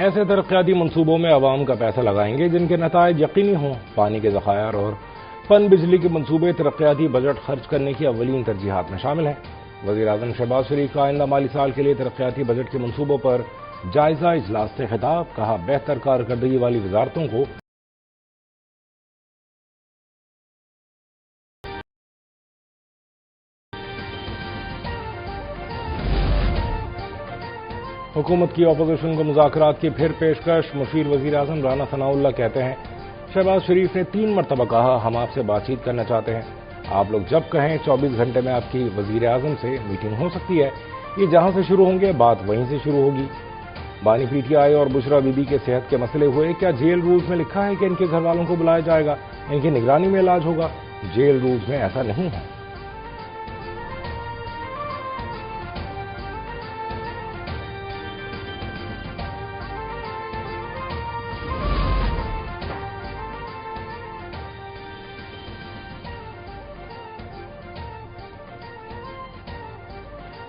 ایسے ترقیاتی منصوبوں میں عوام کا پیسہ لگائیں گے جن کے نتائج یقینی ہوں۔ پانی کے ذخائر اور پن بجلی کے منصوبے ترقیاتی بجٹ خرچ کرنے کی اولین ترجیحات میں شامل ہیں۔ وزیر اعظم شہباز شریف کا آئندہ مالی سال کے لیے ترقیاتی بجٹ کے منصوبوں پر جائزہ اجلاس سے خطاب، کہا بہتر کارکردگی والی وزارتوں کو حکومت کی اپوزیشن کو مذاکرات کی پھر پیشکش۔ مشیر وزیر اعظم رانا ثناء اللہ کہتے ہیں شہباز شریف نے 3 مرتبہ کہا ہم آپ سے بات چیت کرنا چاہتے ہیں، آپ لوگ جب کہیں 24 گھنٹے میں آپ کی وزیر اعظم سے میٹنگ ہو سکتی ہے، یہ جہاں سے شروع ہوں گے بات وہیں سے شروع ہوگی۔ بانی پی ٹی آئی اور بشرا بی بی کے صحت کے مسئلے ہوئے، کیا جیل رولز میں لکھا ہے کہ ان کے گھر والوں کو بلایا جائے گا، ان کی نگرانی میں علاج ہوگا؟ جیل رولز میں ایسا نہیں ہے۔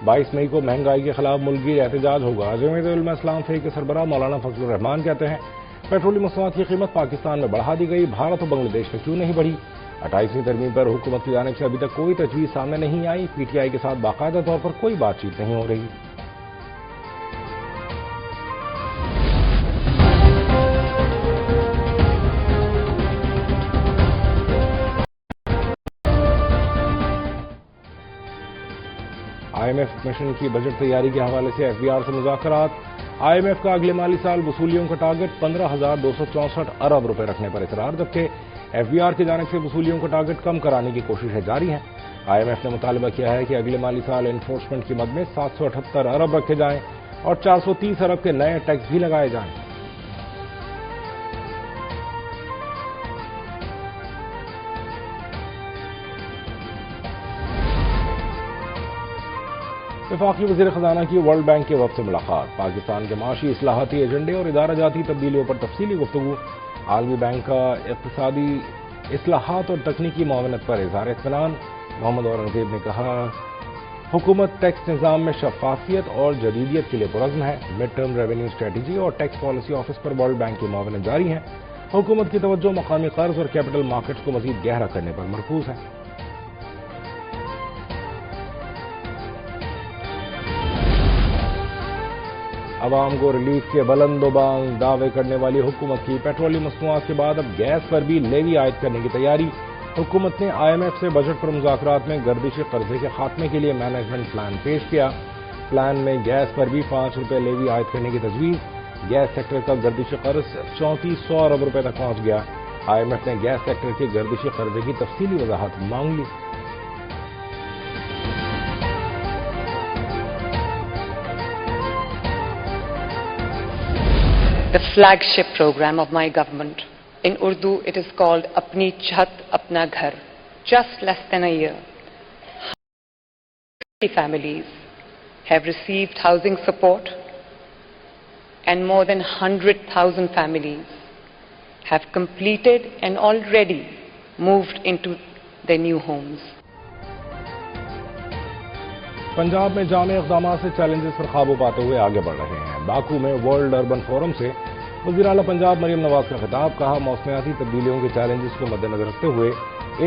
22 مئی کو مہنگائی کے خلاف ملک گیر احتجاج ہوگا۔ جمعیت علماء اسلام فریق کے سربراہ مولانا فضل الرحمان کہتے ہیں پیٹرول مصنوعات کی قیمت پاکستان میں بڑھا دی گئی، بھارت اور بنگلہ دیش میں کیوں نہیں بڑھی؟ 28ویں ترمیم پر حکومت کی جانب سے ابھی تک کوئی تجویز سامنے نہیں آئی، پی ٹی آئی کے ساتھ باقاعدہ طور پر کوئی بات چیت نہیں ہو رہی۔ آئی ایم ایف مشن کی بجٹ تیاری کے حوالے سے ایف بی آر سے مذاکرات۔ آئی ایم ایف کا اگلے مالی سال وصولیوں کا ٹارگٹ 15,264 ارب روپے رکھنے پر اصرار، جبکہ ایف بی آر کی جانب سے وصولیوں کا ٹارگٹ کم کرانے کی کوششیں جاری ہیں۔ آئی ایم ایف نے مطالبہ کیا ہے کہ اگلے مالی سال انفورسمنٹ کی مد میں 778 ارب رکھے جائیں اور 430 ارب کے نئے ٹیکس بھی لگائے جائیں۔ وفاقی وزیر خزانہ کی ورلڈ بینک کے وفد سے ملاقات، پاکستان کے معاشی اصلاحاتی ایجنڈے اور ادارہ جاتی تبدیلیوں پر تفصیلی گفتگو۔ عالمی بینک کا اقتصادی اصلاحات اور تکنیکی معاونت پر اظہار اطمینان۔ محمد اورنگزیب نے کہا حکومت ٹیکس نظام میں شفافیت اور جدیدیت کے لیے پرعزم ہے۔ مڈ ٹرم ریونیو اسٹریٹجی اور ٹیکس پالیسی آفس پر ورلڈ بینک کی معاونت جاری ہے۔ حکومت کی توجہ مقامی قرض اور کیپٹل مارکیٹس کو مزید گہرا کرنے پر مرکوز ہے۔ عوام کو ریلیف کے بلند و بانگ دعوے کرنے والی حکومت کی پیٹرولی مصنوعات کے بعد اب گیس پر بھی لیوی عائد کرنے کی تیاری۔ حکومت نے آئی ایم ایف سے بجٹ پر مذاکرات میں گردشی قرضے کے خاتمے کے لیے مینجمنٹ پلان پیش کیا۔ پلان میں گیس پر بھی 5 روپے لیوی عائد کرنے کی تجویز۔ گیس سیکٹر کا گردشی قرض 3400 ارب روپے تک پہنچ گیا۔ آئی ایم ایف نے گیس سیکٹر کے گردشی قرضے کی تفصیلی وضاحت مانگ لی۔ The flagship program of my government. In Urdu, it is called Apni Chhat, Apna Ghar. Just less than a year, 50 families have received housing support and more than 100,000 families have completed and already moved into their new homes. Punjab میں جامع اقدامات سے challenges پر قابو پاتے ہوئے آگے بڑھ رہے ہیں۔ باکو میں ورلڈ اربن فورم سے وزیر اعلیٰ پنجاب مریم نواز کا خطاب، کہا موسمیاتی تبدیلیوں کے چیلنجز کو مد نظر رکھتے ہوئے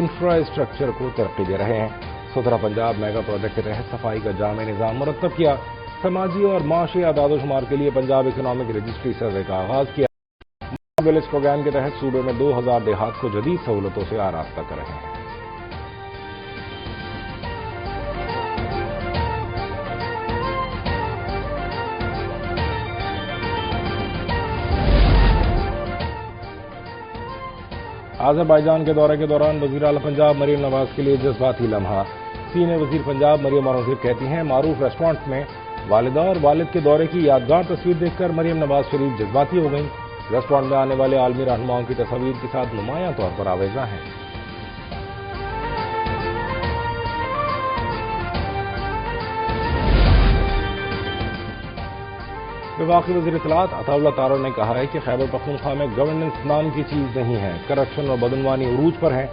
انفراسٹرکچر کو ترقی دے رہے ہیں۔ ستھرا پنجاب میگا پروجیکٹ کے تحت صفائی کا جامع نظام مرتب کیا۔ سماجی اور معاشی اعداد و شمار کے لیے پنجاب اکنامک رجسٹری سروے کا آغاز کیا۔ ولیج پروگرام کے تحت صوبے میں 2000 دیہات کو جدید سہولتوں سے آراستہ کر رہے ہیں۔ آذربائیجان کے دورے کے دوران وزیر اعلیٰ پنجاب مریم نواز کے لیے جذباتی لمحہ۔ سینئر وزیر پنجاب مریم اورنگزیب کہتی ہیں معروف ریسٹورانٹ میں والدہ اور والد کے دورے کی یادگار تصویر دیکھ کر مریم نواز شریف جذباتی ہو گئیں۔ ریسٹورانٹ میں آنے والے عالمی رہنماؤں کی تصاویر کے ساتھ نمایاں طور پر آویزاں ہیں۔ وفاقی وزیر اطلاعات عطا اللہ تارڑ نے کہا ہے کہ خیبر پختونخوا میں گورننس نام کی چیز نہیں ہے، کرپشن اور بدعنوانی عروج پر ہے،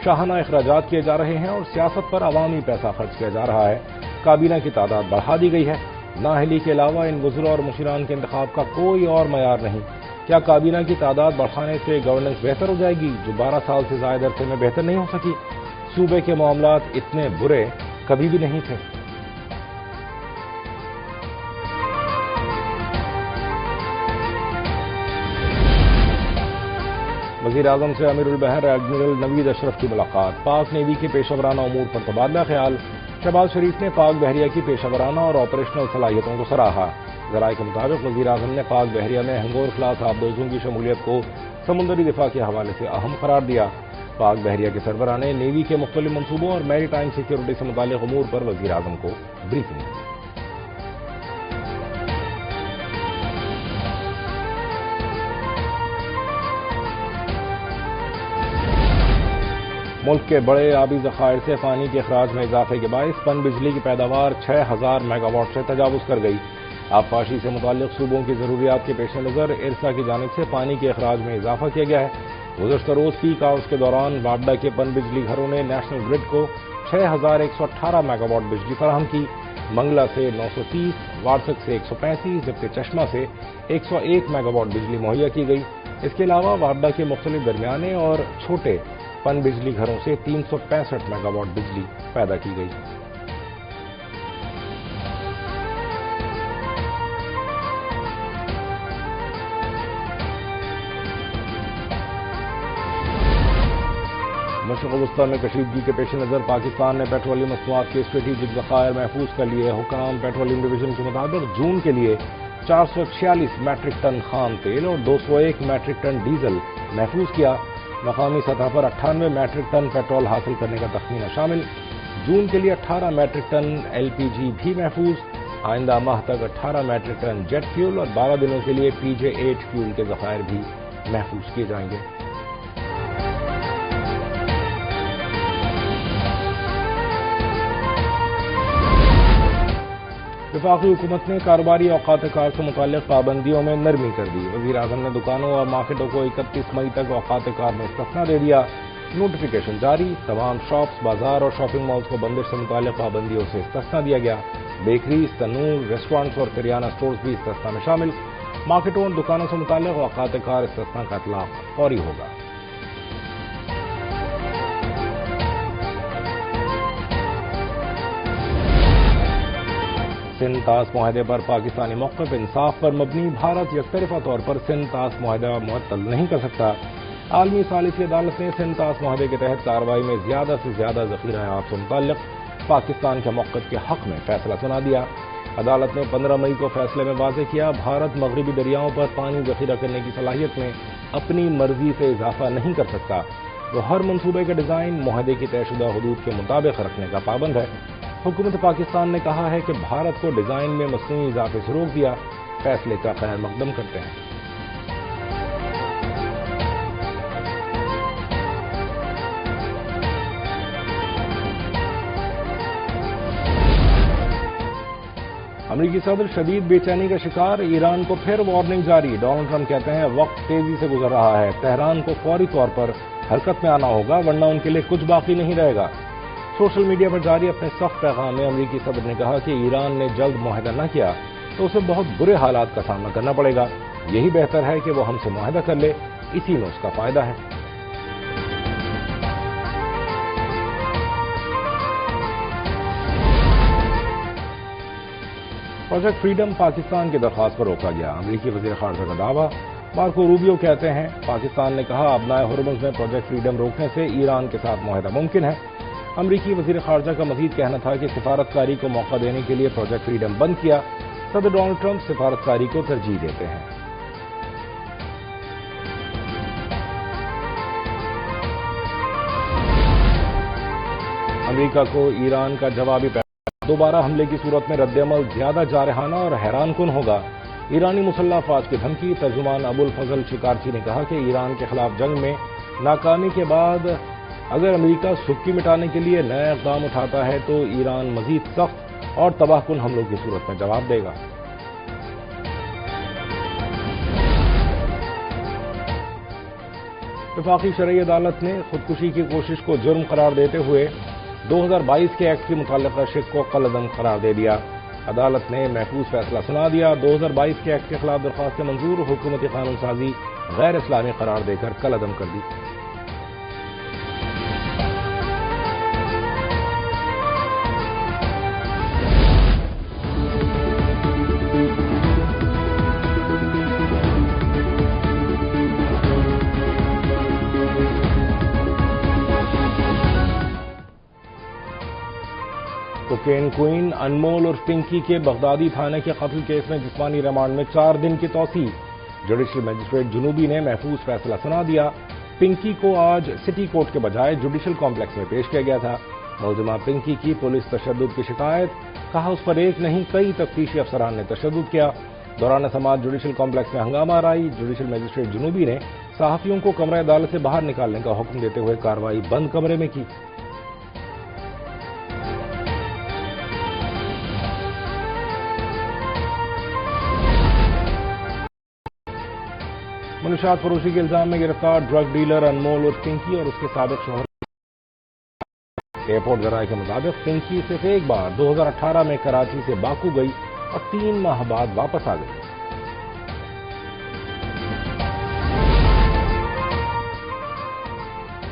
شاہانہ اخراجات کیے جا رہے ہیں اور سیاست پر عوامی پیسہ خرچ کیا جا رہا ہے۔ کابینہ کی تعداد بڑھا دی گئی ہے۔ نااہلی کے علاوہ ان وزراء اور مشیران کے انتخاب کا کوئی اور معیار نہیں۔ کیا کابینہ کی تعداد بڑھانے سے گورننس بہتر ہو جائے گی جو 12 سال سے زائد عرصے میں بہتر نہیں ہو سکی؟ صوبے کے معاملات اتنے برے کبھی بھی نہیں تھے۔ وزیر اعظم سے امیر البحر ایڈمرل نوید اشرف کی ملاقات، پاک نیوی کے پیشہ ورانہ امور پر تبادلہ خیال۔ شہباز شریف نے پاک بحریہ کی پیشہ ورانہ اور آپریشنل صلاحیتوں کو سراہا۔ ذرائع کے مطابق وزیر اعظم نے پاک بحریہ میں ہنگور خلاص آبدوزوں کی شمولیت کو سمندری دفاع کے حوالے سے اہم قرار دیا۔ پاک بحریہ کے سربراہ نے نیوی کے مختلف منصوبوں اور میری ٹائم سیکیورٹی سے متعلق امور پر وزیر اعظم کو بریفنگ دی۔ ملک کے بڑے آبی ذخائر سے پانی کے اخراج میں اضافے کے باعث پن بجلی کی پیداوار 6000 میگا واٹ سے تجاوز کر گئی۔ آبپاشی سے متعلق صوبوں کی ضروریات کے پیش نظر ارسا کی جانب سے پانی کے اخراج میں اضافہ کیا گیا ہے۔ گزشتہ روز پیک آورز کے دوران واڈا کے پن بجلی گھروں نے نیشنل گرڈ کو 6118 میگا واٹ بجلی فراہم کی۔ منگلا سے 930، وارسک سے 135، جبکہ چشمہ سے 101 میگا واٹ بجلی مہیا کی گئی۔ اس کے علاوہ واڈا کے مختلف درمیانے اور چھوٹے پن بجلی گھروں سے 365 میگا واٹ بجلی پیدا کی گئی۔ مشرق وسطی میں کشیدگی کے پیش نظر پاکستان نے پیٹرولیم مصنوعات کے اسٹریٹجک ذخائر محفوظ کر لیے۔ حکام پیٹرولیم ڈویژن کے مطابق جون کے لیے 446 میٹرک ٹن خام تیل اور 201 میٹرک ٹن ڈیزل محفوظ کیا۔ مقامی سطح پر 98 میٹرک ٹن پیٹرول حاصل کرنے کا تخمینہ شامل۔ جون کے لیے 18 میٹرک ٹن ایل پی جی بھی محفوظ۔ آئندہ ماہ تک 18 میٹرک ٹن جیٹ فیول اور 12 دنوں کے لیے پی جے 8 فیول کے ذخائر بھی محفوظ کیے جائیں گے۔ وفاقی حکومت نے کاروباری اوقات کار سے متعلق پابندیوں میں نرمی کر دی۔ وزیر اعظم نے دکانوں اور مارکیٹوں کو 31 مئی تک اوقات کار میں استثناء دے دیا۔ نوٹیفیکیشن جاری، تمام شاپس، بازار اور شاپنگ مالز کو بندش سے متعلق پابندیوں سے استثناء دیا گیا۔ بیکریز، تنور، ریسٹورانٹس اور کریانہ سٹورز بھی استثناء میں شامل۔ مارکیٹوں اور دکانوں سے متعلق اوقات کار استثناء کا اطلاق فوری ہوگا۔ سندھ طاس معاہدے پر پاکستانی موقف انصاف پر مبنی، بھارت یک طرفہ طور پر سندھ طاس معاہدہ معطل نہیں کر سکتا۔ عالمی ثالثی عدالت نے سندھ طاس معاہدے کے تحت کارروائی میں زیادہ سے زیادہ ذخیرہ آپ سے متعلق پاکستان کے موقف کے حق میں فیصلہ سنا دیا۔ عدالت نے 15 مئی کو فیصلے میں واضح کیا، بھارت مغربی دریاؤں پر پانی ذخیرہ کرنے کی صلاحیت میں اپنی مرضی سے اضافہ نہیں کر سکتا۔ وہ ہر منصوبے کا ڈیزائن معاہدے کی طے شدہ حدود کے مطابق رکھنے کا پابند ہے۔ حکومت پاکستان نے کہا ہے کہ بھارت کو ڈیزائن میں مصنوعی اضافے سے روک دیا، فیصلے کا خیر مقدم کرتے ہیں۔ امریکی صدر شدید بے چینی کا شکار، ایران کو پھر وارننگ جاری۔ ڈونلڈ ٹرمپ کہتے ہیں وقت تیزی سے گزر رہا ہے، تہران کو فوری طور پر حرکت میں آنا ہوگا ورنہ ان کے لیے کچھ باقی نہیں رہے گا۔ سوشل میڈیا پر جاری اپنے سخت پیغام میں امریکی صدر نے کہا کہ ایران نے جلد معاہدہ نہ کیا تو اسے بہت برے حالات کا سامنا کرنا پڑے گا، یہی بہتر ہے کہ وہ ہم سے معاہدہ کر لے، اسی میں اس کا فائدہ ہے۔ پروجیکٹ فریڈم پاکستان کی درخواست پر روکا گیا، امریکی وزیر خارجہ کا دعویٰ۔ مارکو روبیو کہتے ہیں پاکستان نے کہا ابنائے ہرمز میں پروجیکٹ فریڈم روکنے سے ایران کے ساتھ معاہدہ ممکن ہے۔ امریکی وزیر خارجہ کا مزید کہنا تھا کہ سفارتکاری کو موقع دینے کے لیے پروجیکٹ فریڈم بند کیا۔ صدر ڈونلڈ ٹرمپ سفارتکاری کو ترجیح دیتے ہیں۔ امریکہ کو ایران کا جوابی پیغام، دوبارہ حملے کی صورت میں رد عمل زیادہ جارحانہ اور حیران کن ہوگا۔ ایرانی مسلح افواج کی دھمکی، ترجمان ابو الفضل شکارچی نے کہا کہ ایران کے خلاف جنگ میں ناکامی کے بعد اگر امریکہ سکی مٹانے کے لیے نیا اقدام اٹھاتا ہے تو ایران مزید سخت اور تباہ کن حملوں کی صورت میں جواب دے گا۔ وفاقی شرعی عدالت نے خودکشی کی کوشش کو جرم قرار دیتے ہوئے 2022 کے ایکٹ کی متعلقہ شق کو کالعدم قرار دے دیا۔ عدالت نے محفوظ فیصلہ سنا دیا. 2022 کے ایکٹ کے خلاف درخواستیں منظور. حکومتی قانون سازی غیر اسلامی قرار دے کر کل عدم کر دی. کوکین کوئن انمول اور پنکی کے بغدادی تھانے کے قتل کیس میں جسمانی ریمانڈ میں 4 دن کی توسیع. جوڈیشل مجسٹریٹ جنوبی نے محفوظ فیصلہ سنا دیا. پنکی کو آج سٹی کورٹ کے بجائے جوڈیشل کمپلیکس میں پیش کیا گیا تھا. ملزمہ پنکی کی پولیس تشدد کی شکایت. کہا اس پر ایک نہیں کئی تفتیشی افسران نے تشدد کیا. دوران سماعت جوڈیشل کمپلیکس میں ہنگامہ آرائی. جوڈیشل مجسٹریٹ جنوبی نے صحافیوں کو کمرہ عدالت سے باہر نکالنے کا حکم دیتے ہوئے کارروائی بند کمرے میں کی. منشیات فروشی کے الزام میں گرفتار ڈرگ ڈیلر انمول اور پنکی اور اس کے سابق شوہر. ایئرپورٹ ذرائع کے مطابق پنکی صرف ایک بار 2018 میں کراچی سے باکو گئی اور 3 ماہ بعد واپس آ گئی.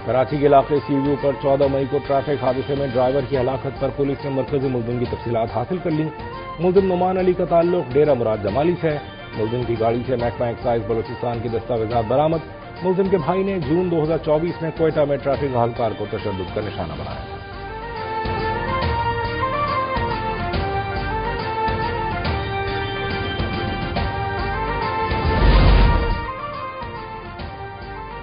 کراچی کے علاقے سی یو پر 14 مئی کو ٹریفک حادثے میں ڈرائیور کی ہلاکت پر پولیس نے مرکزی ملزم کی تفصیلات حاصل کر لی. ملزم نعمان علی کا تعلق ڈیرہ مراد جمالی سے ہے. ملزم کی گاڑی سے محکمہ ایکسائز بلوچستان کی دستاویزات برآمد. ملزم کے بھائی نے جون 2024 میں کوئٹہ میں ٹریفک اہلکار کو تشدد کا نشانہ بنایا تھا.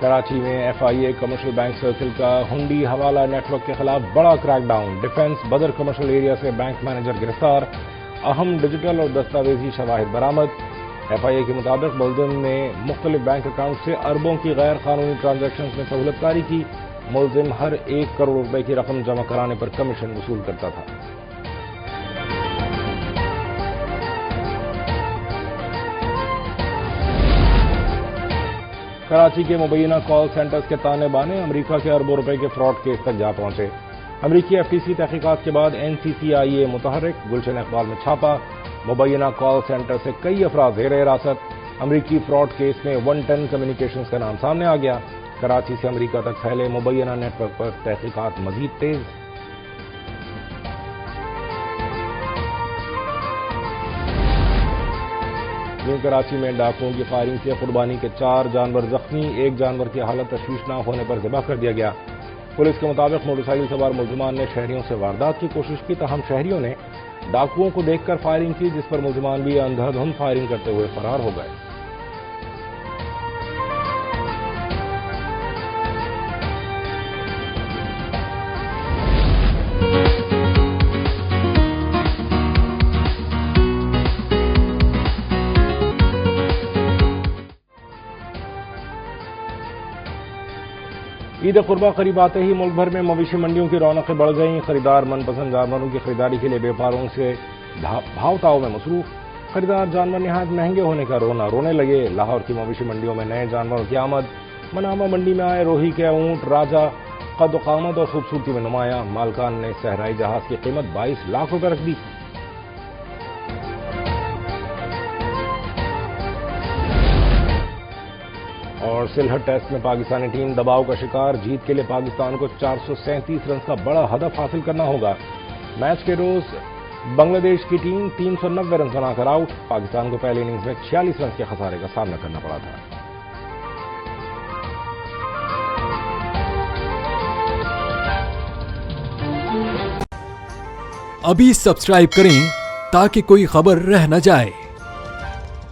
کراچی میں F I A commercial bank circle کا ہنڈی حوالہ نیٹ ورک کے خلاف بڑا crackdown. Defence Badar commercial area سے بینک مینیجر گرفتار. اہم ڈیجیٹل اور دستاویزی شواہد برآمد. ایف آئی اے کے مطابق ملزم نے مختلف بینک اکاؤنٹ سے اربوں کی غیر قانونی ٹرانزیکشنز میں سہولت کاری کی. ملزم ہر 1 کروڑ روپے کی رقم جمع کرانے پر کمیشن وصول کرتا تھا. کراچی کے مبینہ کال سینٹرز کے تانے بانے امریکہ کے اربوں روپے کے فراڈ کیس تک جا پہنچے. امریکی ایف ٹی سی تحقیقات کے بعد این سی سی آئی اے متحرک. گلشن اقبال میں چھاپا. مبینہ کال سینٹر سے کئی افراد زیر حراست. امریکی فراڈ کیس میں 110 کمیونیکیشنز کا نام سامنے آ گیا. کراچی سے امریکہ تک پھیلے مبینہ نیٹ ورک پر تحقیقات مزید تیز. کراچی میں ڈاکوؤں کی فائرنگ سے قربانی کے 4 جانور زخمی. 1 جانور کی حالت تشویشناک ہونے پر ذبح کر دیا گیا. پولیس کے مطابق موٹر سائیکل سوار ملزمان نے شہریوں سے واردات کی کوشش کی. تاہم شہریوں نے ڈاکوؤں کو دیکھ کر فائرنگ کی, جس پر ملزمان بھی اندھا دھند فائرنگ کرتے ہوئے فرار ہو گئے. عید قربہ قریب آتے ہی ملک بھر میں مویشی منڈیوں کی رونقیں بڑھ گئیں. خریدار من پسند جانوروں کی خریداری کے لیے بیوپاروں سے بھاؤ تاؤ میں مصروف. خریدار جانور نہایت مہنگے ہونے کا رونے لگے. لاہور کی مویشی منڈیوں میں نئے جانوروں کی آمد. منامہ منڈی میں آئے روہی کے اونٹ راجہ. قد و قامت اور خوبصورتی میں نمایاں. مالکان نے صحرائی جہاز کی قیمت 22 لاکھ روپے رکھ دی. اور سلہٹ ٹیسٹ میں پاکستانی ٹیم دباؤ کا شکار. جیت کے لیے پاکستان کو 437 رنز کا بڑا ہدف حاصل کرنا ہوگا. میچ کے روز بنگلہ دیش کی ٹیم 390 رنز بنا کر آؤٹ. پاکستان کو پہلی اننگز میں 46 رنز کے خسارے کا سامنا کرنا پڑا تھا. ابھی سبسکرائب کریں تاکہ کوئی خبر رہ نہ جائے.